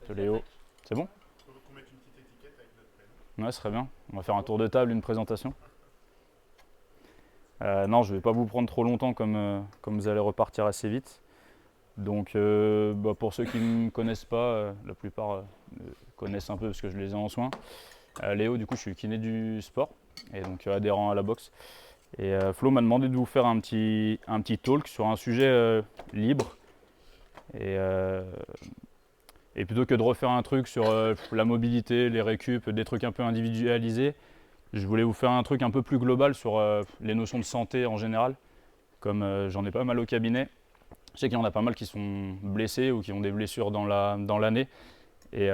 de Léo. C'est bon? Ouais, ce serait bien. On va faire un tour de table, une présentation. Non, je ne vais pas vous prendre trop longtemps comme vous allez repartir assez vite. Donc, pour ceux qui ne me connaissent pas, la plupart connaissent un peu parce que je les ai en soins. Léo, du coup, je suis kiné du sport et donc adhérent à la boxe. Et Flo m'a demandé de vous faire un petit talk sur un sujet libre. Et plutôt que de refaire un truc sur la mobilité, les récup, des trucs un peu individualisés, je voulais vous faire un truc un peu plus global sur les notions de santé en général. Comme j'en ai pas mal au cabinet, je sais qu'il y en a pas mal qui sont blessés ou qui ont des blessures dans l'année. Et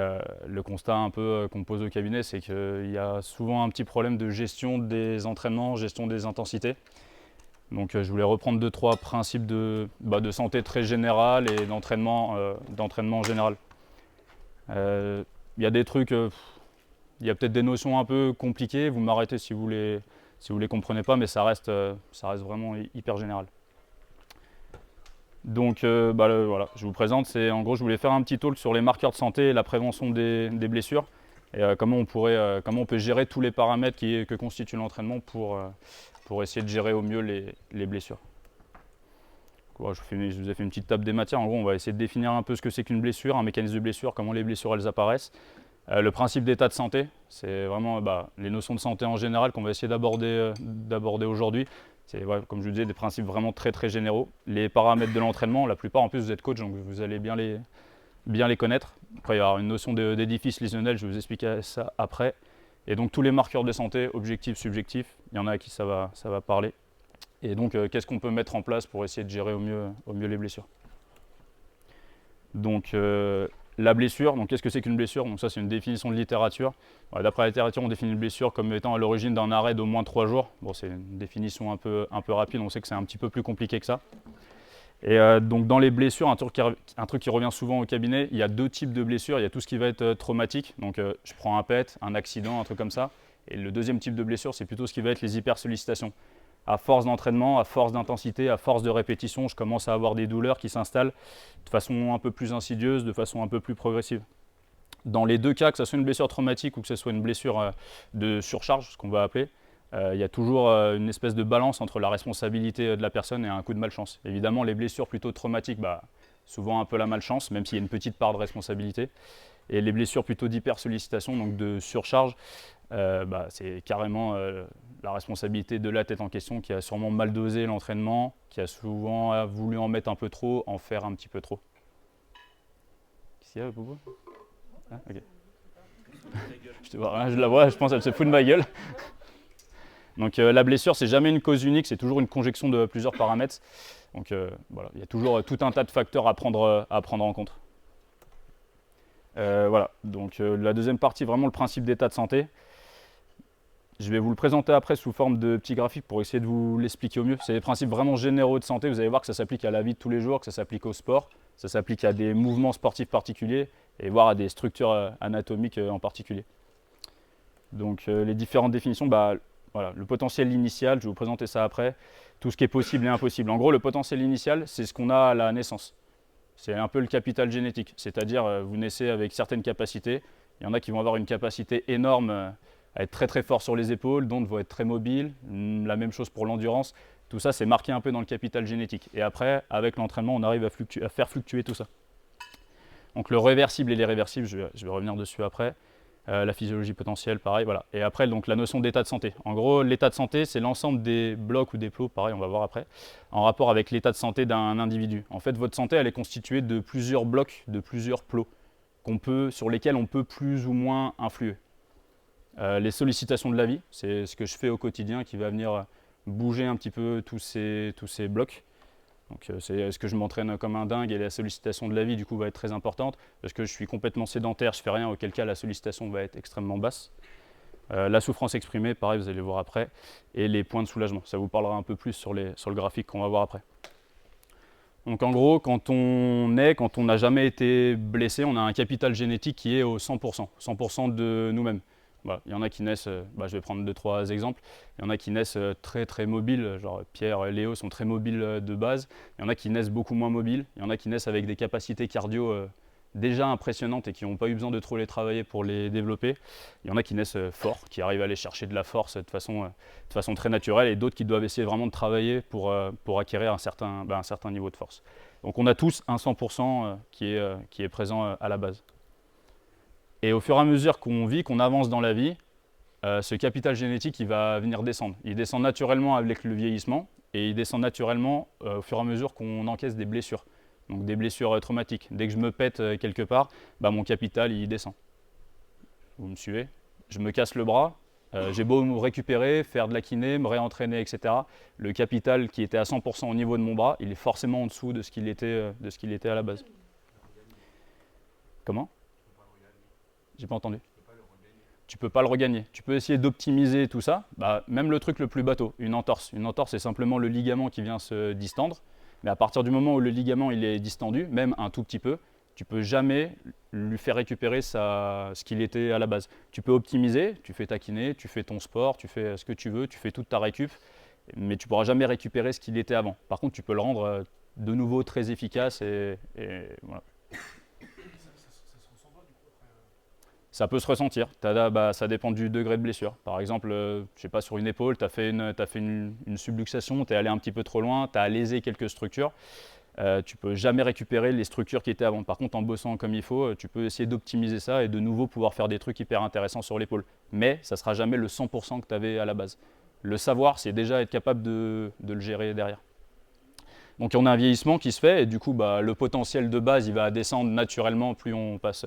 le constat un peu qu'on pose au cabinet, c'est qu'il y a souvent un petit problème de gestion des entraînements, gestion des intensités. Donc je voulais reprendre 2-3 principes de santé très générale et d'entraînement en général. Il y a des trucs, il y a peut-être des notions un peu compliquées, vous m'arrêtez si vous les comprenez pas, mais ça reste vraiment hyper général. Donc voilà, je vous présente, en gros je voulais faire un petit talk sur les marqueurs de santé et la prévention des blessures et comment on peut gérer tous les paramètres que constitue l'entraînement pour essayer de gérer au mieux les blessures. Voilà, je vous ai fait une petite table des matières. En gros, on va essayer de définir un peu ce que c'est qu'une blessure, un mécanisme de blessure, comment les blessures elles apparaissent. Le principe d'état de santé, c'est vraiment les notions de santé en général qu'on va essayer d'aborder aujourd'hui. C'est, comme je vous disais, des principes vraiment très très généraux. Les paramètres de l'entraînement, la plupart en plus vous êtes coach, donc vous allez bien les connaître. Après il y aura une notion d'édifice lésionnel, je vais vous expliquer ça après. Et donc tous les marqueurs de santé, objectifs, subjectifs, il y en a à qui ça va parler. Et donc qu'est-ce qu'on peut mettre en place pour essayer de gérer au mieux les blessures. Donc la blessure, donc qu'est-ce que c'est qu'une blessure? Donc ça c'est une définition de littérature. D'après la littérature, on définit une blessure comme étant à l'origine d'un arrêt d'au moins 3 jours. Bon, c'est une définition un peu rapide, on sait que c'est un petit peu plus compliqué que ça. Et donc dans les blessures, un truc qui revient souvent au cabinet, il y a 2 types de blessures. Il y a tout ce qui va être traumatique, donc je prends un PET, un accident, un truc comme ça. Et le deuxième type de blessure, c'est plutôt ce qui va être les hypersollicitations. À force d'entraînement, à force d'intensité, à force de répétition, je commence à avoir des douleurs qui s'installent de façon un peu plus insidieuse, de façon un peu plus progressive. Dans les 2 cas, que ce soit une blessure traumatique ou que ce soit une blessure de surcharge, ce qu'on va appeler, il y a toujours une espèce de balance entre la responsabilité de la personne et un coup de malchance. Évidemment, les blessures plutôt traumatiques, souvent un peu la malchance, même s'il y a une petite part de responsabilité. Et les blessures plutôt d'hypersollicitation, donc de surcharge, c'est carrément la responsabilité de la tête en question qui a sûrement mal dosé l'entraînement, qui a souvent voulu en mettre un peu trop, en faire un petit peu trop. Qu'est-ce qu'il y a, Bobo? Ah, ok. Je la vois, je pense qu'elle se fout de ma gueule. Donc la blessure, c'est jamais une cause unique, c'est toujours une conjonction de plusieurs paramètres. Donc voilà, il y a toujours tout un tas de facteurs à prendre en compte. Voilà, donc la deuxième partie, vraiment le principe d'état de santé. Je vais vous le présenter après sous forme de petits graphiques pour essayer de vous l'expliquer au mieux. C'est des principes vraiment généraux de santé. Vous allez voir que ça s'applique à la vie de tous les jours, que ça s'applique au sport, ça s'applique à des mouvements sportifs particuliers et voire à des structures anatomiques en particulier. Donc les différentes définitions, voilà, le potentiel initial, je vais vous présenter ça après, tout ce qui est possible et impossible. En gros, le potentiel initial, c'est ce qu'on a à la naissance. C'est un peu le capital génétique, c'est-à-dire vous naissez avec certaines capacités. Il y en a qui vont avoir une capacité énorme à être très très fort sur les épaules, d'autres vont être très mobiles, la même chose pour l'endurance. Tout ça, c'est marqué un peu dans le capital génétique. Et après, avec l'entraînement, on arrive à faire fluctuer tout ça. Donc le réversible et l'irréversible, je vais revenir dessus après. La physiologie potentielle, pareil, voilà. Et après, donc la notion d'état de santé. En gros, l'état de santé, c'est l'ensemble des blocs ou des plots, pareil, on va voir après, en rapport avec l'état de santé d'un individu. En fait, votre santé, elle est constituée de plusieurs blocs, de plusieurs plots, sur lesquels on peut plus ou moins influer. Les sollicitations de la vie, c'est ce que je fais au quotidien qui va venir bouger un petit peu tous ces blocs. Donc est-ce que je m'entraîne comme un dingue et la sollicitation de la vie du coup va être très importante? Est-ce que je suis complètement sédentaire, je fais rien, auquel cas la sollicitation va être extrêmement basse. La souffrance exprimée, pareil, vous allez voir après. Et les points de soulagement, ça vous parlera un peu plus sur le graphique qu'on va voir après. Donc en gros, quand on n'a jamais été blessé, on a un capital génétique qui est au 100%, 100% de nous-mêmes. Voilà. Il y en a qui naissent, je vais prendre 2-3 exemples, il y en a qui naissent très très mobiles, genre Pierre et Léo sont très mobiles de base, il y en a qui naissent beaucoup moins mobiles, il y en a qui naissent avec des capacités cardio déjà impressionnantes et qui n'ont pas eu besoin de trop les travailler pour les développer. Il y en a qui naissent forts, qui arrivent à aller chercher de la force de façon très naturelle, et d'autres qui doivent essayer vraiment de travailler pour acquérir un certain niveau de force. Donc on a tous un 100% qui est présent à la base. Et au fur et à mesure qu'on vit, qu'on avance dans la vie, ce capital génétique, il va venir descendre. Il descend naturellement avec le vieillissement, et il descend naturellement au fur et à mesure qu'on encaisse des blessures. Donc des blessures traumatiques. Dès que je me pète quelque part, mon capital, il descend. Vous me suivez? Je me casse le bras, j'ai beau me récupérer, faire de la kiné, me réentraîner, etc. Le capital qui était à 100% au niveau de mon bras, il est forcément en dessous de ce qu'il était à la base. Comment? J'ai pas entendu. Tu peux pas le regagner. Tu peux essayer d'optimiser tout ça. Même le truc le plus bateau, une entorse. Une entorse, c'est simplement le ligament qui vient se distendre. Mais à partir du moment où le ligament il est distendu, même un tout petit peu, tu peux jamais lui faire récupérer ce qu'il était à la base. Tu peux optimiser, tu fais ta kiné, tu fais ton sport, tu fais ce que tu veux, tu fais toute ta récup, mais tu pourras jamais récupérer ce qu'il était avant. Par contre, tu peux le rendre de nouveau très efficace et voilà. Ça peut se ressentir, ça dépend du degré de blessure. Par exemple, je sais pas, sur une épaule, tu as fait une subluxation, tu es allé un petit peu trop loin, tu as lésé quelques structures. Tu peux jamais récupérer les structures qui étaient avant. Par contre, en bossant comme il faut, tu peux essayer d'optimiser ça et de nouveau pouvoir faire des trucs hyper intéressants sur l'épaule. Mais ça ne sera jamais le 100% que tu avais à la base. Le savoir, c'est déjà être capable de le gérer derrière. Donc on a un vieillissement qui se fait et du coup le potentiel de base il va descendre naturellement plus on passe.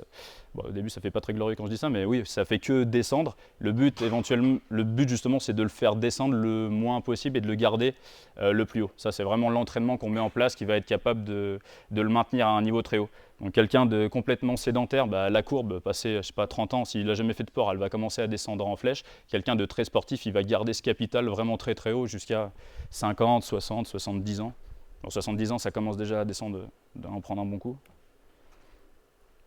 Au début ça fait pas très glorieux quand je dis ça, mais oui, ça fait que descendre. Le but justement c'est de le faire descendre le moins possible et de le garder le plus haut. Ça c'est vraiment l'entraînement qu'on met en place qui va être capable de le maintenir à un niveau très haut. Donc quelqu'un de complètement sédentaire, la courbe, passé 30 ans, s'il n'a jamais fait de sport, elle va commencer à descendre en flèche. Quelqu'un de très sportif, il va garder ce capital vraiment très très haut jusqu'à 50, 60, 70 ans. Dans 70 ans, ça commence déjà à descendre, d'en prendre un bon coup.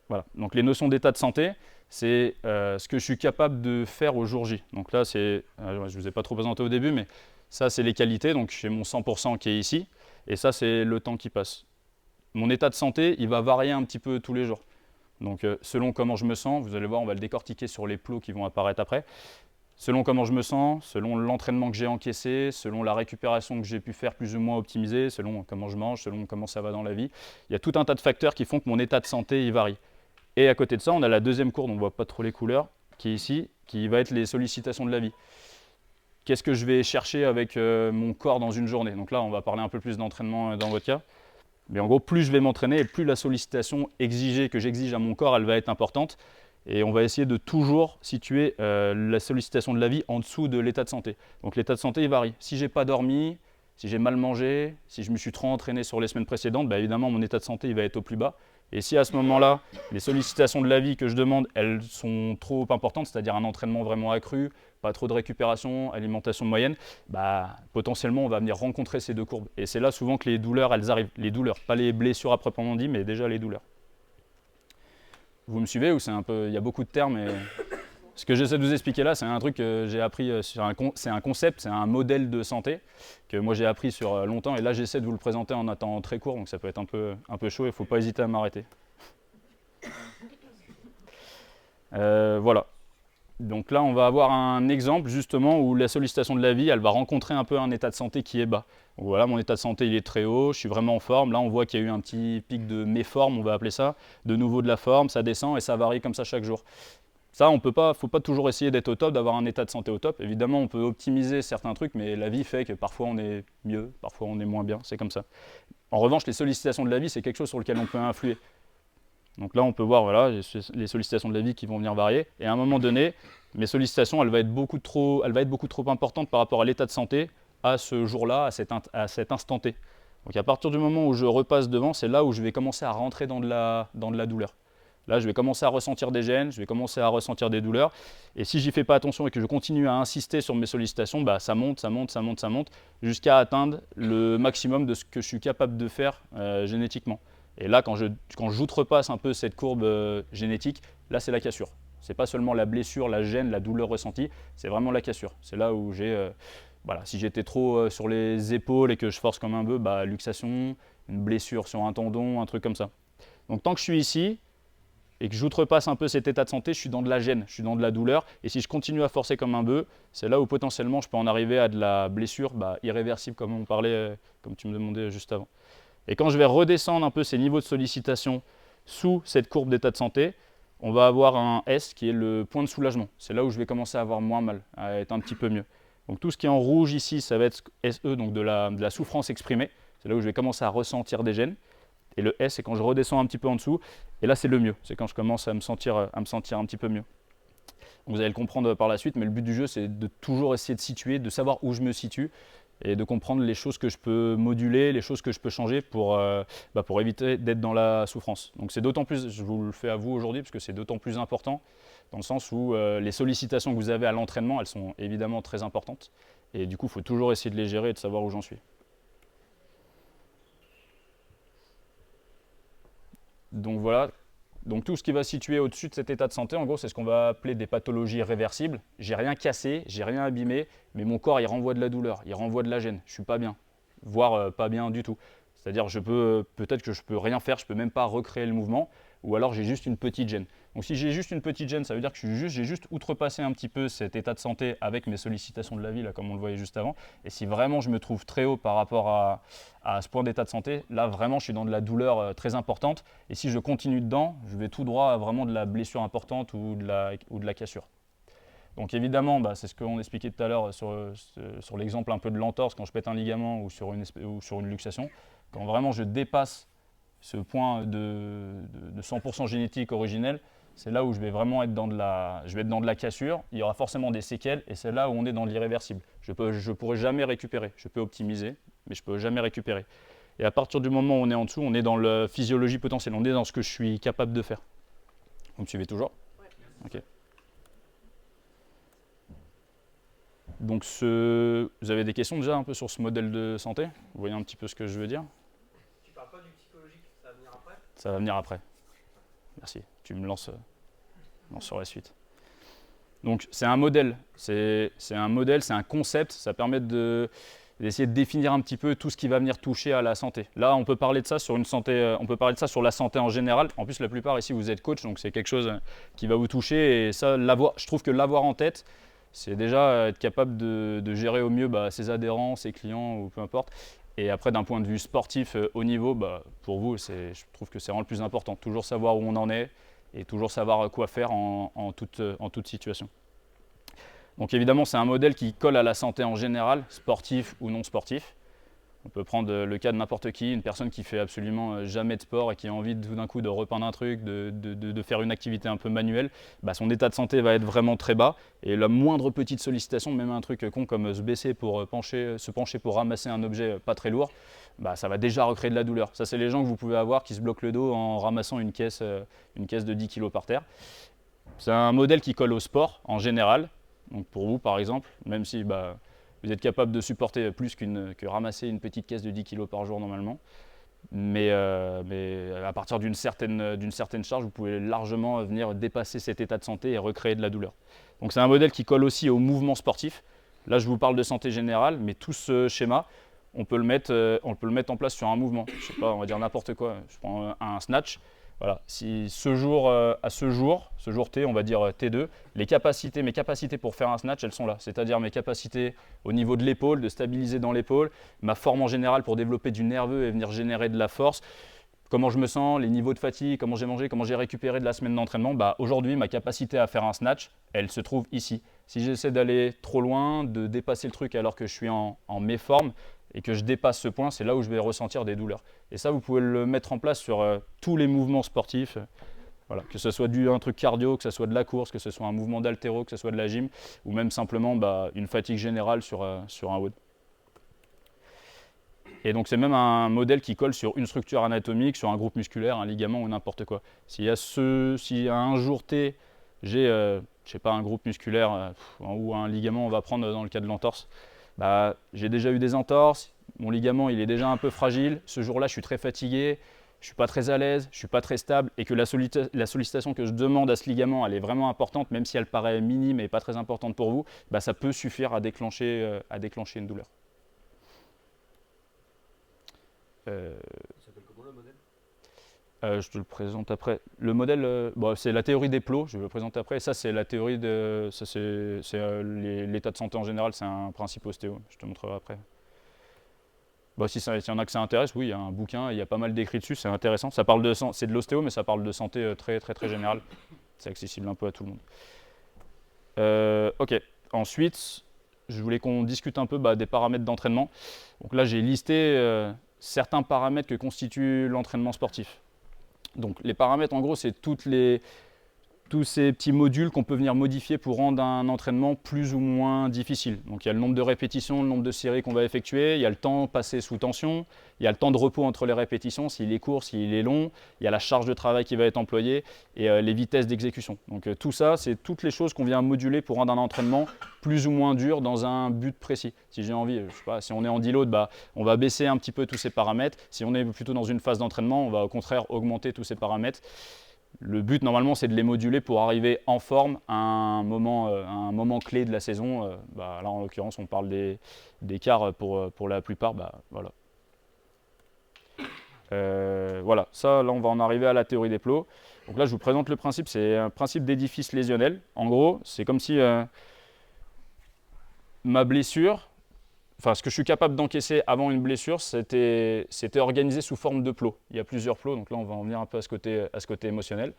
Voilà. Donc les notions d'état de santé, c'est ce que je suis capable de faire au jour J. Donc là, je ne vous ai pas trop présenté au début, mais ça, c'est les qualités. Donc j'ai mon 100% qui est ici, et ça, c'est le temps qui passe. Mon état de santé, il va varier un petit peu tous les jours. Donc selon comment je me sens, vous allez voir, on va le décortiquer sur les plots qui vont apparaître après. Selon comment je me sens, selon l'entraînement que j'ai encaissé, selon la récupération que j'ai pu faire plus ou moins optimisée, selon comment je mange, selon comment ça va dans la vie. Il y a tout un tas de facteurs qui font que mon état de santé il varie. Et à côté de ça, on a la deuxième courbe, on ne voit pas trop les couleurs, qui est ici, qui va être les sollicitations de la vie. Qu'est-ce que je vais chercher avec mon corps dans une journée? Donc là, on va parler un peu plus d'entraînement dans votre cas. Mais en gros, plus je vais m'entraîner et plus la sollicitation que j'exige à mon corps, elle va être importante. Et on va essayer de toujours situer la sollicitation de la vie en dessous de l'état de santé. Donc l'état de santé, il varie. Si je n'ai pas dormi, si j'ai mal mangé, si je me suis trop entraîné sur les semaines précédentes, évidemment, mon état de santé il va être au plus bas. Et si à ce moment-là, les sollicitations de la vie que je demande, elles sont trop importantes, c'est-à-dire un entraînement vraiment accru, pas trop de récupération, alimentation moyenne, potentiellement, on va venir rencontrer ces deux courbes. Et c'est là souvent que les douleurs, elles arrivent. Les douleurs, pas les blessures à proprement dit, mais déjà les douleurs. Vous me suivez ou il y a beaucoup de termes et ce que j'essaie de vous expliquer là, c'est un truc que j'ai appris c'est un concept, c'est un modèle de santé que moi j'ai appris sur longtemps et là j'essaie de vous le présenter en un temps très court, donc ça peut être un peu chaud, il ne faut pas hésiter à m'arrêter. Voilà. Donc là, on va avoir un exemple justement où la sollicitation de la vie, elle va rencontrer un peu un état de santé qui est bas. Donc voilà, mon état de santé, il est très haut, je suis vraiment en forme. Là, on voit qu'il y a eu un petit pic de méforme, on va appeler ça. De nouveau de la forme, ça descend et ça varie comme ça chaque jour. Ça, il ne faut pas toujours essayer d'être au top, d'avoir un état de santé au top. Évidemment, on peut optimiser certains trucs, mais la vie fait que parfois on est mieux, parfois on est moins bien, c'est comme ça. En revanche, les sollicitations de la vie, c'est quelque chose sur lequel on peut influer. Donc là, on peut voir voilà, les sollicitations de la vie qui vont venir varier. Et à un moment donné, mes sollicitations, elle va être beaucoup trop importante par rapport à l'état de santé à ce jour-là, à cet instant T. Donc à partir du moment où je repasse devant, c'est là où je vais commencer à rentrer dans de la douleur. Là, je vais commencer à ressentir des gènes, je vais commencer à ressentir des douleurs. Et si j'y fais pas attention et que je continue à insister sur mes sollicitations, ça monte, jusqu'à atteindre le maximum de ce que je suis capable de faire génétiquement. Et là, quand j'outrepasse un peu cette courbe génétique, là, c'est la cassure. Ce n'est pas seulement la blessure, la gêne, la douleur ressentie, c'est vraiment la cassure. C'est là où j'ai, si j'étais trop sur les épaules et que je force comme un bœuf, luxation, une blessure sur un tendon, un truc comme ça. Donc tant que je suis ici, et que j'outrepasse un peu cet état de santé, je suis dans de la gêne, je suis dans de la douleur. Et si je continue à forcer comme un bœuf, c'est là où potentiellement je peux en arriver à de la blessure irréversible, comme on parlait, comme tu me demandais juste avant. Et quand je vais redescendre un peu ces niveaux de sollicitation sous cette courbe d'état de santé, on va avoir un S qui est le point de soulagement. C'est là où je vais commencer à avoir moins mal, à être un petit peu mieux. Donc tout ce qui est en rouge ici, ça va être SE, donc de la souffrance exprimée. C'est là où je vais commencer à ressentir des gènes. Et le S, c'est quand je redescends un petit peu en dessous. Et là, c'est le mieux. C'est quand je commence à me sentir un petit peu mieux. Donc vous allez le comprendre par la suite, mais le but du jeu, c'est de toujours essayer de situer, de savoir où je me situe et de comprendre les choses que je peux moduler, les choses que je peux changer pour éviter d'être dans la souffrance. Donc c'est d'autant plus, je vous le fais à vous aujourd'hui, parce que c'est d'autant plus important, dans le sens où les sollicitations que vous avez à l'entraînement, elles sont évidemment très importantes. Et du coup, il faut toujours essayer de les gérer et de savoir où j'en suis. Donc voilà. Donc tout ce qui va se situer au-dessus de cet état de santé, en gros, c'est ce qu'on va appeler des pathologies réversibles. J'ai rien cassé, j'ai rien abîmé, mais mon corps, il renvoie de la douleur, il renvoie de la gêne. Je suis pas bien, voire pas bien du tout. C'est-à-dire, peut-être que je peux rien faire, je peux même pas recréer le mouvement, ou alors j'ai juste une petite gêne. Donc si j'ai juste une petite gêne, ça veut dire que j'ai juste outrepassé un petit peu cet état de santé avec mes sollicitations de la vie, là, comme on le voyait juste avant. Et si vraiment je me trouve très haut par rapport à ce point d'état de santé, là vraiment je suis dans de la douleur très importante. Et si je continue dedans, je vais tout droit à vraiment de la blessure importante ou de la cassure. Donc évidemment, c'est ce qu'on expliquait tout à l'heure sur l'exemple un peu de l'entorse, quand je pète un ligament ou sur une luxation. Quand vraiment je dépasse ce point de 100% génétique originel, c'est là où je vais vraiment être dans de la cassure. Il y aura forcément des séquelles et c'est là où on est dans l'irréversible. Je ne pourrai jamais récupérer. Je peux optimiser, mais je ne peux jamais récupérer. Et à partir du moment où on est en dessous, on est dans la physiologie potentielle. On est dans ce que je suis capable de faire. Vous me suivez toujours? Ouais. Ok. Donc vous avez des questions déjà un peu sur ce modèle de santé? Vous voyez un petit peu ce que je veux dire? Tu parles pas du psychologique, ça va venir après? Ça va venir après. Merci. Tu me lances sur la suite. Donc c'est un modèle, c'est un concept, ça permet d'essayer de définir un petit peu tout ce qui va venir toucher à la santé. Là, on peut parler de ça sur une santé, on peut parler de ça sur la santé en général. En plus, la plupart ici, vous êtes coach, donc c'est quelque chose qui va vous toucher. Et ça, je trouve que l'avoir en tête, c'est déjà être capable de gérer au mieux ses adhérents, ses clients ou peu importe. Et après, d'un point de vue sportif haut niveau, pour vous, je trouve que c'est vraiment le plus important. Toujours savoir où on en est et toujours savoir quoi faire en toute situation. Donc évidemment, c'est un modèle qui colle à la santé en général, sportif ou non sportif. On peut prendre le cas de n'importe qui, une personne qui fait absolument jamais de sport et qui a envie tout d'un coup de repeindre un truc, de faire une activité un peu manuelle, son état de santé va être vraiment très bas. Et la moindre petite sollicitation, même un truc con comme se baisser pour se pencher pour ramasser un objet pas très lourd, ça va déjà recréer de la douleur. Ça, c'est les gens que vous pouvez avoir qui se bloquent le dos en ramassant une caisse de 10 kg par terre. C'est un modèle qui colle au sport en général. Donc pour vous, par exemple, même si vous êtes capable de supporter plus que ramasser une petite caisse de 10 kg par jour normalement. Mais à partir d'une certaine charge, vous pouvez largement venir dépasser cet état de santé et recréer de la douleur. Donc c'est un modèle qui colle aussi au mouvement sportif. Là, je vous parle de santé générale, mais tout ce schéma, on peut le mettre en place sur un mouvement. Je sais pas, on va dire n'importe quoi. Je prends un snatch. Voilà, si ce jour T, on va dire T2, mes capacités pour faire un snatch, elles sont là. C'est-à-dire mes capacités au niveau de l'épaule, de stabiliser dans l'épaule, ma forme en général pour développer du nerveux et venir générer de la force, comment je me sens, les niveaux de fatigue, comment j'ai mangé, comment j'ai récupéré de la semaine d'entraînement. Aujourd'hui, ma capacité à faire un snatch, elle se trouve ici. Si j'essaie d'aller trop loin, de dépasser le truc alors que je suis en méforme, et que je dépasse ce point, c'est là où je vais ressentir des douleurs. Et ça, vous pouvez le mettre en place sur tous les mouvements sportifs, voilà, que ce soit un truc cardio, que ce soit de la course, que ce soit un mouvement d'haltéro, que ce soit de la gym, ou même simplement une fatigue générale sur un WOD. Et donc c'est même un modèle qui colle sur une structure anatomique, sur un groupe musculaire, un ligament ou n'importe quoi. S'il y a un jour T, j'ai je sais pas, un groupe musculaire ou un ligament, on va prendre dans le cas de l'entorse, j'ai déjà eu des entorses, mon ligament il est déjà un peu fragile, ce jour-là je suis très fatigué, je ne suis pas très à l'aise, je ne suis pas très stable et que la sollicitation que je demande à ce ligament elle est vraiment importante, même si elle paraît minime et pas très importante pour vous, ça peut suffire à déclencher une douleur. Ça s'appelle comment le modèle? Je te le présente après. Le modèle, bon, c'est la théorie des plots, je vais le présenter après. Et ça, c'est la théorie de. Ça, c'est l'état de santé en général, c'est un principe ostéo. Je te montrerai après. Bon, s'il y en a que ça intéresse, oui, il y a un bouquin, il y a pas mal d'écrits dessus, c'est intéressant. Ça parle c'est de l'ostéo, mais ça parle de santé très générale. C'est accessible un peu à tout le monde. Ok. Ensuite, je voulais qu'on discute un peu des paramètres d'entraînement. Donc là, j'ai listé certains paramètres que constitue l'entraînement sportif. Donc les paramètres, en gros, c'est tous ces petits modules qu'on peut venir modifier pour rendre un entraînement plus ou moins difficile. Donc il y a le nombre de répétitions, le nombre de séries qu'on va effectuer, il y a le temps passé sous tension, il y a le temps de repos entre les répétitions, s'il est court, s'il est long, il y a la charge de travail qui va être employée et les vitesses d'exécution. Donc tout ça, c'est toutes les choses qu'on vient moduler pour rendre un entraînement plus ou moins dur dans un but précis. Si j'ai envie, je sais pas, si on est en deload, on va baisser un petit peu tous ces paramètres. Si on est plutôt dans une phase d'entraînement, on va au contraire augmenter tous ces paramètres. Le but, normalement, c'est de les moduler pour arriver en forme à un moment clé de la saison. Là, en l'occurrence, on parle des quarts pour la plupart. Voilà. Voilà, ça, là, on va en arriver à la théorie des plots. Donc là, je vous présente le principe. C'est un principe d'édifice lésionnel. En gros, c'est comme si ma blessure, enfin, ce que je suis capable d'encaisser avant une blessure, c'était organisé sous forme de plots. Il y a plusieurs plots, donc là on va en venir un peu à ce côté émotionnel.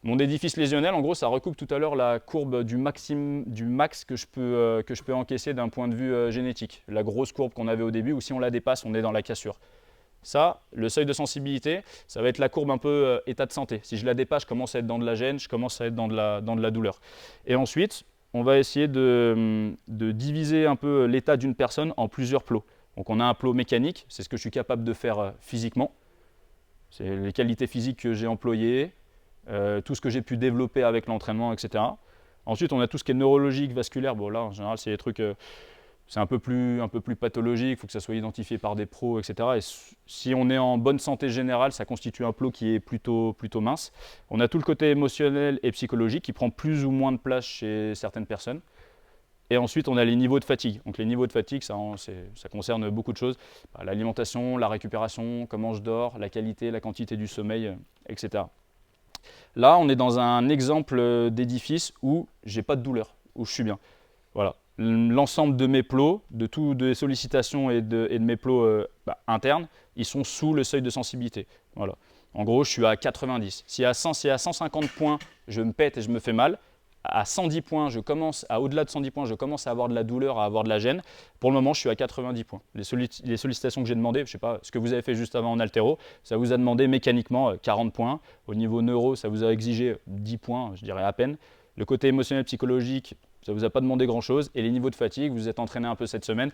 Mon édifice lésionnel, en gros, ça recoupe tout à l'heure la courbe du max que je peux encaisser d'un point de vue génétique. La grosse courbe qu'on avait au début, où si on la dépasse, on est dans la cassure. Ça, le seuil de sensibilité, ça va être la courbe un peu état de santé. Si je la dépasse, je commence à être dans de la gêne, je commence à être dans de la douleur. Et ensuite, on va essayer de diviser un peu l'état d'une personne en plusieurs plots. Donc on a un plot mécanique, c'est ce que je suis capable de faire physiquement. C'est les qualités physiques que j'ai employées, tout ce que j'ai pu développer avec l'entraînement, etc. Ensuite, on a tout ce qui est neurologique, vasculaire. Bon, là, en général, c'est des trucs, c'est un peu plus pathologique, il faut que ça soit identifié par des pros, etc. Et si on est en bonne santé générale, ça constitue un plot qui est plutôt mince. On a tout le côté émotionnel et psychologique qui prend plus ou moins de place chez certaines personnes. Et ensuite, on a les niveaux de fatigue. Donc les niveaux de fatigue, ça concerne beaucoup de choses. L'alimentation, la récupération, comment je dors, la qualité, la quantité du sommeil, etc. Là, on est dans un exemple d'édifice où j'ai pas de douleur, où je suis bien. Voilà. L'ensemble de mes plots, des sollicitations et de mes plots internes, ils sont sous le seuil de sensibilité. Voilà. En gros, je suis à 90. Si à 150 points, je me pète et je me fais mal, à 110 points, au-delà de 110 points, je commence à avoir de la douleur, à avoir de la gêne. Pour le moment, je suis à 90 points. Les sollicitations que j'ai demandées, je ne sais pas, ce que vous avez fait juste avant en haltéro, ça vous a demandé mécaniquement 40 points. Au niveau neuro, ça vous a exigé 10 points, je dirais à peine. Le côté émotionnel, psychologique, ça ne vous a pas demandé grand-chose. Et les niveaux de fatigue, vous êtes entraîné un peu cette semaine,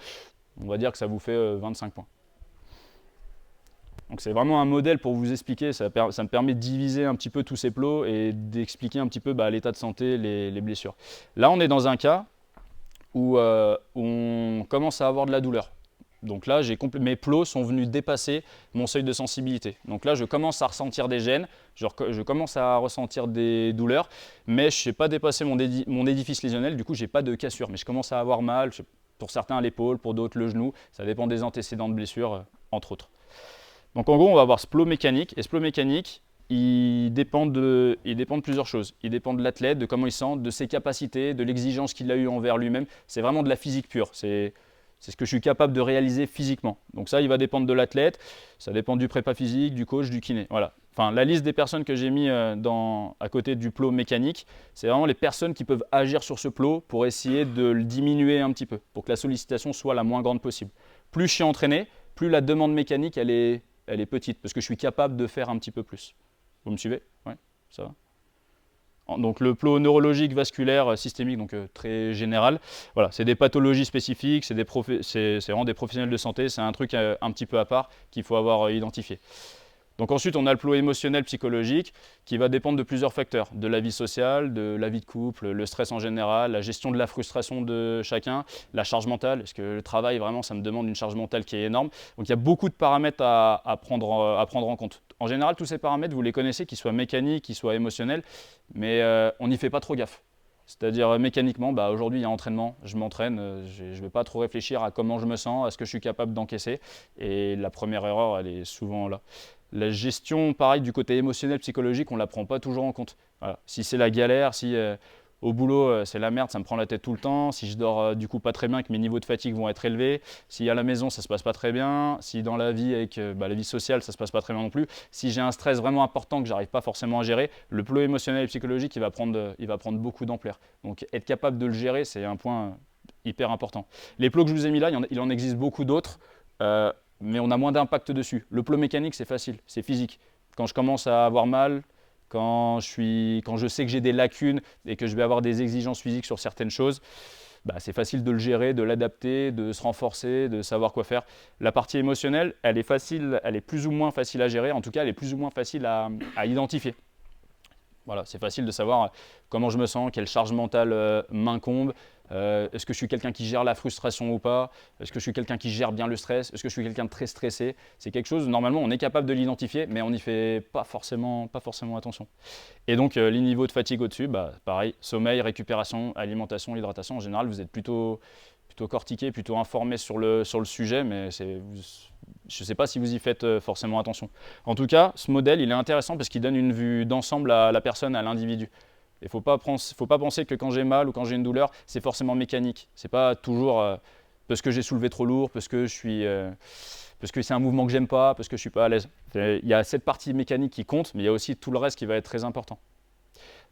on va dire que ça vous fait 25 points. Donc c'est vraiment un modèle pour vous expliquer, ça me permet de diviser un petit peu tous ces plots et d'expliquer un petit peu l'état de santé, les blessures. Là, on est dans un cas où on commence à avoir de la douleur. Donc là, mes plots sont venus dépasser mon seuil de sensibilité. Donc là, je commence à ressentir des gênes, je commence à ressentir des douleurs, mais je n'ai pas dépassé mon édifice lésionnel, du coup, je n'ai pas de cassure. Mais je commence à avoir mal, pour certains l'épaule, pour d'autres le genou, ça dépend des antécédents de blessures, entre autres. Donc en gros, on va avoir ce plot mécanique, et ce plot mécanique, il dépend de plusieurs choses. Il dépend de l'athlète, de comment il sent, de ses capacités, de l'exigence qu'il a eue envers lui-même. C'est vraiment de la physique pure, c'est ce que je suis capable de réaliser physiquement. Donc ça, il va dépendre de l'athlète, ça dépend du prépa physique, du coach, du kiné. Voilà. Enfin, la liste des personnes que j'ai mis à côté du plot mécanique, c'est vraiment les personnes qui peuvent agir sur ce plot pour essayer de le diminuer un petit peu, pour que la sollicitation soit la moins grande possible. Plus je suis entraîné, plus la demande mécanique, elle est petite, parce que je suis capable de faire un petit peu plus. Vous me suivez? Oui, ça va. Donc le plot neurologique, vasculaire, systémique, donc très général. Voilà, c'est des pathologies spécifiques, c'est vraiment des professionnels de santé, c'est un truc un petit peu à part qu'il faut avoir identifié. Donc ensuite, on a le plot émotionnel, psychologique, qui va dépendre de plusieurs facteurs, de la vie sociale, de la vie de couple, le stress en général, la gestion de la frustration de chacun, la charge mentale, parce que le travail, vraiment, ça me demande une charge mentale qui est énorme. Donc il y a beaucoup de paramètres à prendre en compte. En général, tous ces paramètres, vous les connaissez, qu'ils soient mécaniques, qu'ils soient émotionnels, mais on n'y fait pas trop gaffe. C'est-à-dire mécaniquement, aujourd'hui il y a entraînement, je m'entraîne, je ne vais pas trop réfléchir à comment je me sens, à ce que je suis capable d'encaisser. Et la première erreur, elle est souvent là. La gestion, pareil, du côté émotionnel, psychologique, on ne la prend pas toujours en compte. Voilà. Si c'est la galère, si au boulot c'est la merde, ça me prend la tête tout le temps, si je dors du coup pas très bien, que mes niveaux de fatigue vont être élevés, si à la maison ça se passe pas très bien, si dans la vie avec la vie sociale ça se passe pas très bien non plus, si j'ai un stress vraiment important que j'arrive pas forcément à gérer, le plot émotionnel et psychologique il va prendre beaucoup d'ampleur. Donc être capable de le gérer, c'est un point hyper important. Les plots que je vous ai mis là, il en existe beaucoup d'autres. Mais on a moins d'impact dessus. Le plot mécanique, c'est facile, c'est physique. Quand je commence à avoir mal, quand je sais que j'ai des lacunes et que je vais avoir des exigences physiques sur certaines choses, c'est facile de le gérer, de l'adapter, de se renforcer, de savoir quoi faire. La partie émotionnelle, elle est plus ou moins facile à gérer, en tout cas, elle est plus ou moins facile à identifier. Voilà, c'est facile de savoir comment je me sens, quelle charge mentale m'incombe. Est-ce que je suis quelqu'un qui gère la frustration ou pas? Est-ce que je suis quelqu'un qui gère bien le stress? Est-ce que je suis quelqu'un de très stressé? C'est quelque chose, normalement, on est capable de l'identifier, mais on n'y fait pas forcément attention. Et donc, les niveaux de fatigue au-dessus, pareil, sommeil, récupération, alimentation, hydratation, en général, vous êtes plutôt cortiqué, plutôt informé sur le sujet, mais je ne sais pas si vous y faites forcément attention. En tout cas, ce modèle, il est intéressant parce qu'il donne une vue d'ensemble à la personne, à l'individu. Il ne faut pas penser que quand j'ai mal ou quand j'ai une douleur, c'est forcément mécanique. Ce n'est pas toujours parce que j'ai soulevé trop lourd, parce que c'est un mouvement que j'aime pas, parce que je ne suis pas à l'aise. Il y a cette partie mécanique qui compte, mais il y a aussi tout le reste qui va être très important.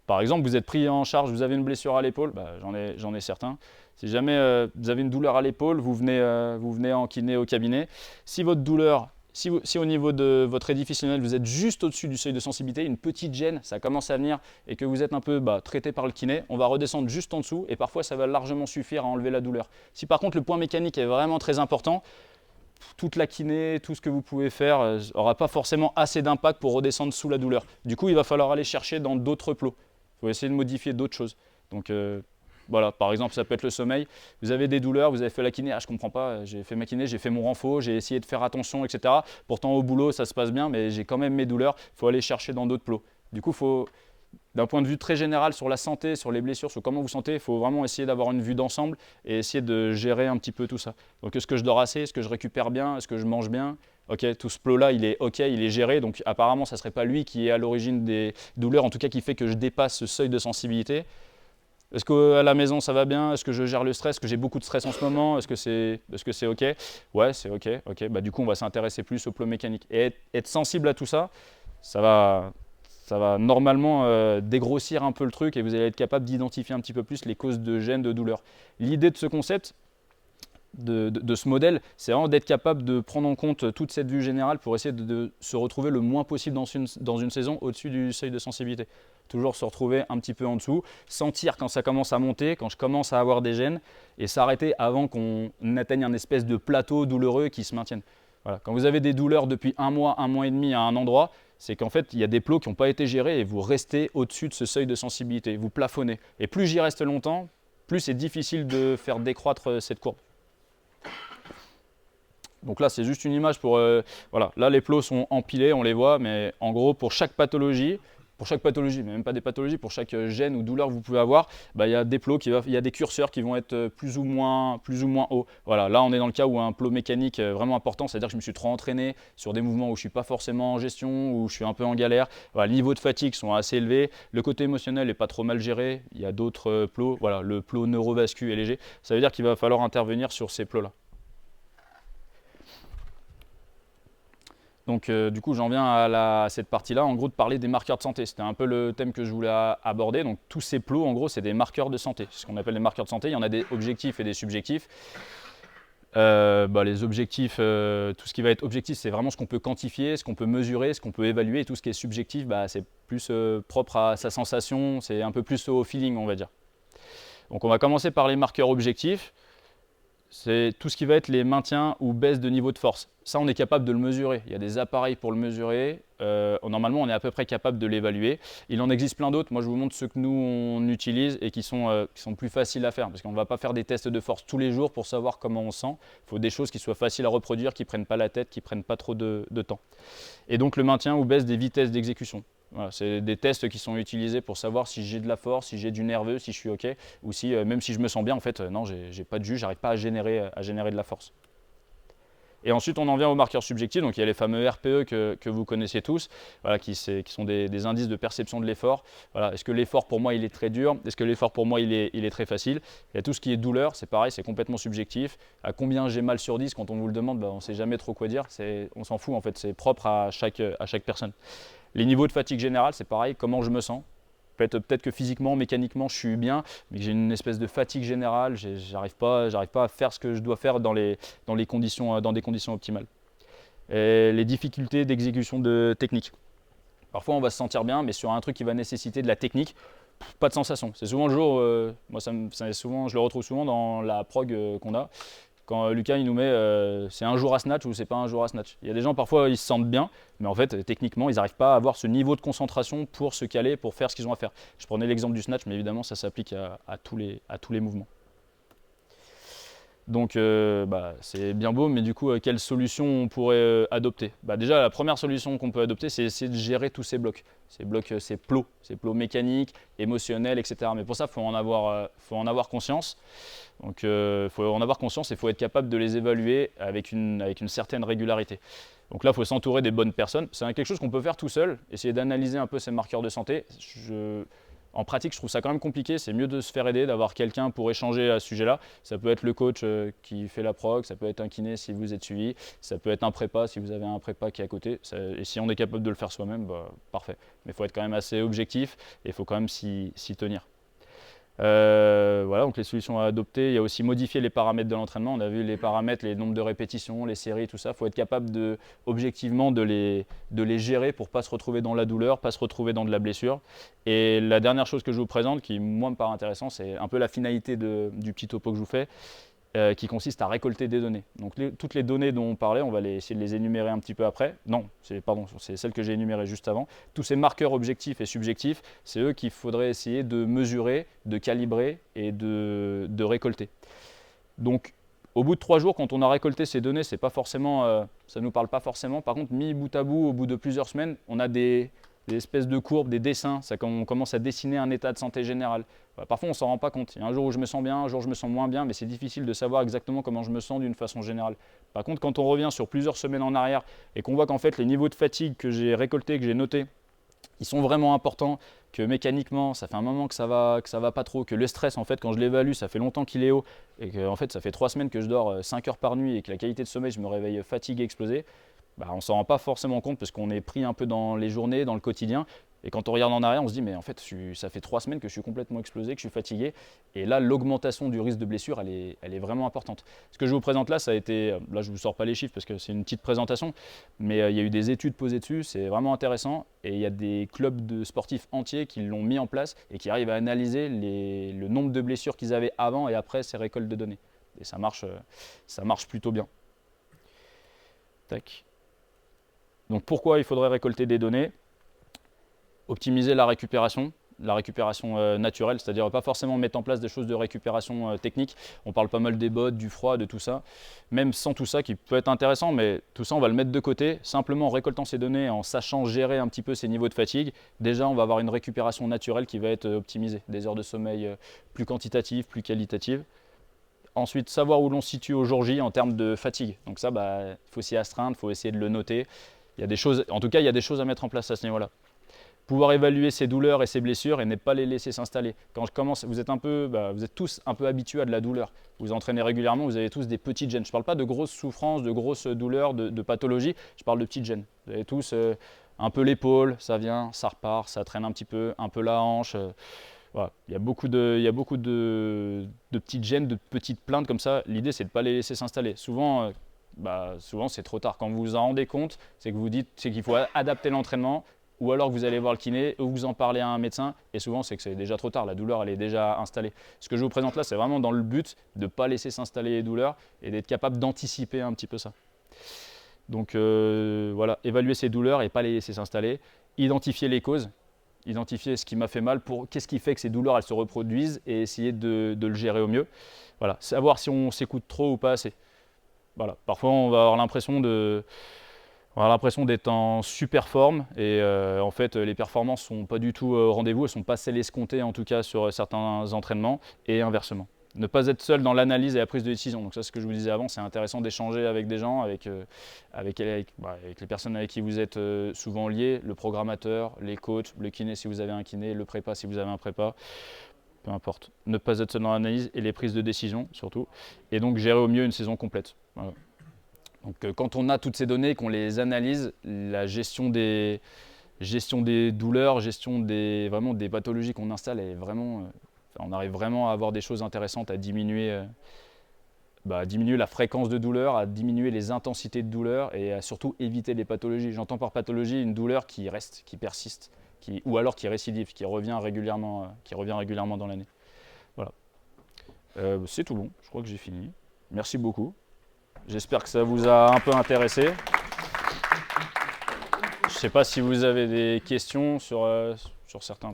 Par exemple, vous êtes pris en charge, vous avez une blessure à l'épaule, j'en ai certains. Si jamais vous avez une douleur à l'épaule, vous venez en kiné au cabinet. Si votre douleur, si au niveau de votre édificionnel, vous êtes juste au-dessus du seuil de sensibilité, une petite gêne, ça commence à venir et que vous êtes un peu traité par le kiné, on va redescendre juste en dessous et parfois ça va largement suffire à enlever la douleur. Si par contre le point mécanique est vraiment très important, toute la kiné, tout ce que vous pouvez faire n'aura pas forcément assez d'impact pour redescendre sous la douleur. Du coup, il va falloir aller chercher dans d'autres plots. Il faut essayer de modifier d'autres choses. Donc voilà, par exemple, ça peut être le sommeil. Vous avez des douleurs, vous avez fait la kiné, je ne comprends pas, j'ai fait ma kiné, j'ai fait mon renfo, j'ai essayé de faire attention, etc. Pourtant, au boulot, ça se passe bien, mais j'ai quand même mes douleurs. Il faut aller chercher dans d'autres plots. Du coup, d'un point de vue très général sur la santé, sur les blessures, sur comment vous sentez, il faut vraiment essayer d'avoir une vue d'ensemble et essayer de gérer un petit peu tout ça. Donc, est-ce que je dors assez? Est-ce que je récupère bien? Est-ce que je mange bien? Ok, tout ce plot-là, il est ok, il est géré. Donc, apparemment, ça ne serait pas lui qui est à l'origine des douleurs, en tout cas qui fait que je dépasse ce seuil de sensibilité. Est-ce qu'à la maison, ça va bien? Est-ce que je gère le stress? Est-ce que j'ai beaucoup de stress en ce moment? Est-ce que c'est ok? Ouais, c'est ok. Du coup, on va s'intéresser plus au plot mécanique. Et être sensible à tout ça, ça va normalement dégrossir un peu le truc et vous allez être capable d'identifier un petit peu plus les causes de gêne, de douleur. L'idée de ce concept, de ce modèle, c'est vraiment d'être capable de prendre en compte toute cette vue générale pour essayer de se retrouver le moins possible dans une saison au-dessus du seuil de sensibilité. Toujours se retrouver un petit peu en dessous, sentir quand ça commence à monter, quand je commence à avoir des gènes, et s'arrêter avant qu'on atteigne un espèce de plateau douloureux qui se maintienne. Voilà. Quand vous avez des douleurs depuis un mois et demi à un endroit, c'est qu'en fait, il y a des plots qui n'ont pas été gérés et vous restez au-dessus de ce seuil de sensibilité, vous plafonnez. Et plus j'y reste longtemps, plus c'est difficile de faire décroître cette courbe. Donc là, c'est juste une image pour... voilà, là, les plots sont empilés, on les voit, mais en gros, pour chaque pathologie, mais même pas des pathologies, pour chaque gène ou douleur que vous pouvez avoir, il y a des plots, il y a des curseurs qui vont être plus ou moins hauts. Voilà, là, on est dans le cas où un plot mécanique vraiment important, c'est-à-dire que je me suis trop entraîné sur des mouvements où je ne suis pas forcément en gestion, où je suis un peu en galère. Voilà, les niveaux de fatigue sont assez élevés, le côté émotionnel n'est pas trop mal géré, il y a d'autres plots, voilà, le plot neurovasculaire est léger, ça veut dire qu'il va falloir intervenir sur ces plots-là. Donc du coup, j'en viens à cette partie-là, en gros, de parler des marqueurs de santé. C'était un peu le thème que je voulais aborder. Donc tous ces plots, en gros, c'est des marqueurs de santé. C'est ce qu'on appelle les marqueurs de santé. Il y en a des objectifs et des subjectifs. Les objectifs, tout ce qui va être objectif, c'est vraiment ce qu'on peut quantifier, ce qu'on peut mesurer, ce qu'on peut évaluer. Et tout ce qui est subjectif, c'est plus propre à sa sensation, c'est un peu plus au feeling, on va dire. Donc on va commencer par les marqueurs objectifs. C'est tout ce qui va être les maintiens ou baisses de niveau de force. Ça, on est capable de le mesurer. Il y a des appareils pour le mesurer. Normalement, on est à peu près capable de l'évaluer. Il en existe plein d'autres. Moi, je vous montre ceux que nous, on utilise et qui sont plus faciles à faire. Parce qu'on ne va pas faire des tests de force tous les jours pour savoir comment on sent. Il faut des choses qui soient faciles à reproduire, qui ne prennent pas la tête, qui ne prennent pas trop de temps. Et donc, le maintien ou baisse des vitesses d'exécution. Voilà, c'est des tests qui sont utilisés pour savoir si j'ai de la force, si j'ai du nerveux, si je suis OK, ou si même si je me sens bien, en fait, non, j'ai pas de jus, j'arrive pas à générer de la force. Et ensuite, on en vient aux marqueurs subjectifs. Donc, il y a les fameux RPE que vous connaissez tous, voilà, qui sont des indices de perception de l'effort. Voilà. Est-ce que l'effort pour moi, il est très dur? Est-ce que l'effort pour moi, il est très facile? Il y a tout ce qui est douleur, c'est pareil, c'est complètement subjectif. À combien j'ai mal sur 10, quand on vous le demande, on ne sait jamais trop quoi dire. On s'en fout, en fait, c'est propre à chaque personne. Les niveaux de fatigue générale, c'est pareil, comment je me sens. Peut-être que physiquement, mécaniquement, je suis bien, mais que j'ai une espèce de fatigue générale, j'arrive pas à faire ce que je dois faire dans des conditions optimales. Et les difficultés d'exécution de technique. Parfois, on va se sentir bien, mais sur un truc qui va nécessiter de la technique, pas de sensation. C'est souvent le jour, moi je le retrouve souvent dans la prog qu'on a. Quand Lucas il nous met c'est un jour à snatch ou c'est pas un jour à snatch. Il y a des gens parfois ils se sentent bien, mais en fait techniquement ils n'arrivent pas à avoir ce niveau de concentration pour se caler, pour faire ce qu'ils ont à faire. Je prenais l'exemple du snatch, mais évidemment ça s'applique à tous les mouvements. Donc c'est bien beau, mais du coup quelle solution on pourrait adopter? Déjà la première solution qu'on peut adopter, c'est essayer de gérer tous ces blocs. Ces blocs, ces plots mécaniques, émotionnels, etc. Mais pour ça, il faut en avoir conscience. Donc il faut en avoir conscience et il faut être capable de les évaluer avec une certaine régularité. Donc là, il faut s'entourer des bonnes personnes. C'est quelque chose qu'on peut faire tout seul, essayer d'analyser un peu ces marqueurs de santé. En pratique, je trouve ça quand même compliqué. C'est mieux de se faire aider, d'avoir quelqu'un pour échanger à ce sujet-là. Ça peut être le coach qui fait la prog, ça peut être un kiné si vous êtes suivi, ça peut être un prépa si vous avez un prépa qui est à côté. Et si on est capable de le faire soi-même, parfait. Mais il faut être quand même assez objectif et il faut quand même s'y tenir. Voilà, donc les solutions à adopter, il y a aussi modifier les paramètres de l'entraînement. On a vu les paramètres, les nombres de répétitions, les séries, tout ça. Il faut être capable objectivement de les gérer pour ne pas se retrouver dans la douleur, pas se retrouver dans de la blessure. Et la dernière chose que je vous présente, qui moi me paraît intéressant, c'est un peu la finalité du petit topo que je vous fais, qui consiste à récolter des données. Donc toutes les données dont on parlait, on va essayer de les énumérer un petit peu après. Non, c'est celles que j'ai énumérées juste avant. Tous ces marqueurs objectifs et subjectifs, c'est eux qu'il faudrait essayer de mesurer, de calibrer et de récolter. Donc au bout de 3 jours, quand on a récolté ces données, c'est pas forcément, ça ne nous parle pas forcément. Par contre, mis bout à bout, au bout de plusieurs semaines, on a des espèces de courbes, des dessins, on commence à dessiner un état de santé général. Parfois on ne s'en rend pas compte. Il y a un jour où je me sens bien, un jour où je me sens moins bien, mais c'est difficile de savoir exactement comment je me sens d'une façon générale. Par contre, quand on revient sur plusieurs semaines en arrière et qu'on voit qu'en fait les niveaux de fatigue que j'ai récoltés, que j'ai notés, ils sont vraiment importants, que mécaniquement ça fait un moment que ça va pas trop, que le stress en fait quand je l'évalue ça fait longtemps qu'il est haut et que en fait ça fait 3 semaines que je dors 5 heures par nuit et que la qualité de sommeil je me réveille fatigué, explosé, on ne s'en rend pas forcément compte parce qu'on est pris un peu dans les journées, dans le quotidien. Et quand on regarde en arrière, on se dit mais en fait ça fait 3 semaines que je suis complètement explosé, que je suis fatigué. Et là l'augmentation du risque de blessure elle est vraiment importante. Ce que je vous présente là, ça a été, là je ne vous sors pas les chiffres parce que c'est une petite présentation, mais il y a eu des études posées dessus, c'est vraiment intéressant. Et il y a des clubs de sportifs entiers qui l'ont mis en place et qui arrivent à analyser le nombre de blessures qu'ils avaient avant et après ces récoltes de données. Et ça marche plutôt bien. Tac. Donc pourquoi il faudrait récolter des données? Optimiser la récupération naturelle, c'est-à-dire pas forcément mettre en place des choses de récupération technique. On parle pas mal des bottes, du froid, de tout ça. Même sans tout ça, qui peut être intéressant, mais tout ça on va le mettre de côté, simplement en récoltant ces données, en sachant gérer un petit peu ces niveaux de fatigue. Déjà on va avoir une récupération naturelle qui va être optimisée, des heures de sommeil plus quantitatives, plus qualitatives. Ensuite, savoir où l'on se situe au jour J en termes de fatigue. Donc ça, il faut s'y astreindre, il faut essayer de le noter. Il y a des choses, en tout cas, il y a des choses à mettre en place à ce niveau-là. Pouvoir évaluer ses douleurs et ses blessures et ne pas les laisser s'installer. Quand je commence, vous êtes tous un peu habitués à de la douleur. Vous entraînez régulièrement, vous avez tous des petites gènes. Je ne parle pas de grosses souffrances, de grosses douleurs, de pathologies. Je parle de petites gènes. Vous avez tous un peu l'épaule, ça vient, ça repart, ça traîne un peu la hanche. Voilà. Il y a beaucoup de petites gènes, de petites plaintes comme ça. L'idée, c'est de ne pas les laisser s'installer. Souvent, c'est trop tard. Quand vous vous en rendez compte, c'est qu'il faut adapter l'entraînement, ou alors que vous allez voir le kiné, ou vous en parlez à un médecin, et souvent c'est que c'est déjà trop tard, la douleur elle est déjà installée. Ce que je vous présente là, c'est vraiment dans le but de ne pas laisser s'installer les douleurs et d'être capable d'anticiper un petit peu ça. Donc voilà, évaluer ces douleurs et pas les laisser s'installer, identifier les causes, identifier ce qui m'a fait mal, qu'est-ce qui fait que ces douleurs elles se reproduisent et essayer de le gérer au mieux. Voilà, savoir si on s'écoute trop ou pas assez. Voilà, parfois on va avoir l'impression d'être en super forme et en fait les performances ne sont pas du tout au rendez-vous, elles ne sont pas celles escomptées en tout cas sur certains entraînements et inversement. Ne pas être seul dans l'analyse et la prise de décision. Donc ça, c'est ce que je vous disais avant, c'est intéressant d'échanger avec des gens, avec les personnes avec qui vous êtes souvent liés, le programmateur, les coachs, le kiné si vous avez un kiné, le prépa si vous avez un prépa, peu importe. Ne pas être seul dans l'analyse et les prises de décision surtout. Et donc gérer au mieux une saison complète. Voilà. Donc quand on a toutes ces données, qu'on les analyse, la gestion des douleurs, vraiment des pathologies qu'on installe, est vraiment, on arrive vraiment à avoir des choses intéressantes, à diminuer la fréquence de douleur, à diminuer les intensités de douleur et à surtout éviter les pathologies. J'entends par pathologie une douleur qui reste, qui persiste, ou alors qui récidive, qui revient régulièrement dans l'année. Voilà. C'est tout bon, je crois que j'ai fini. Merci beaucoup. J'espère que ça vous a un peu intéressé. Je ne sais pas si vous avez des questions sur certains trucs.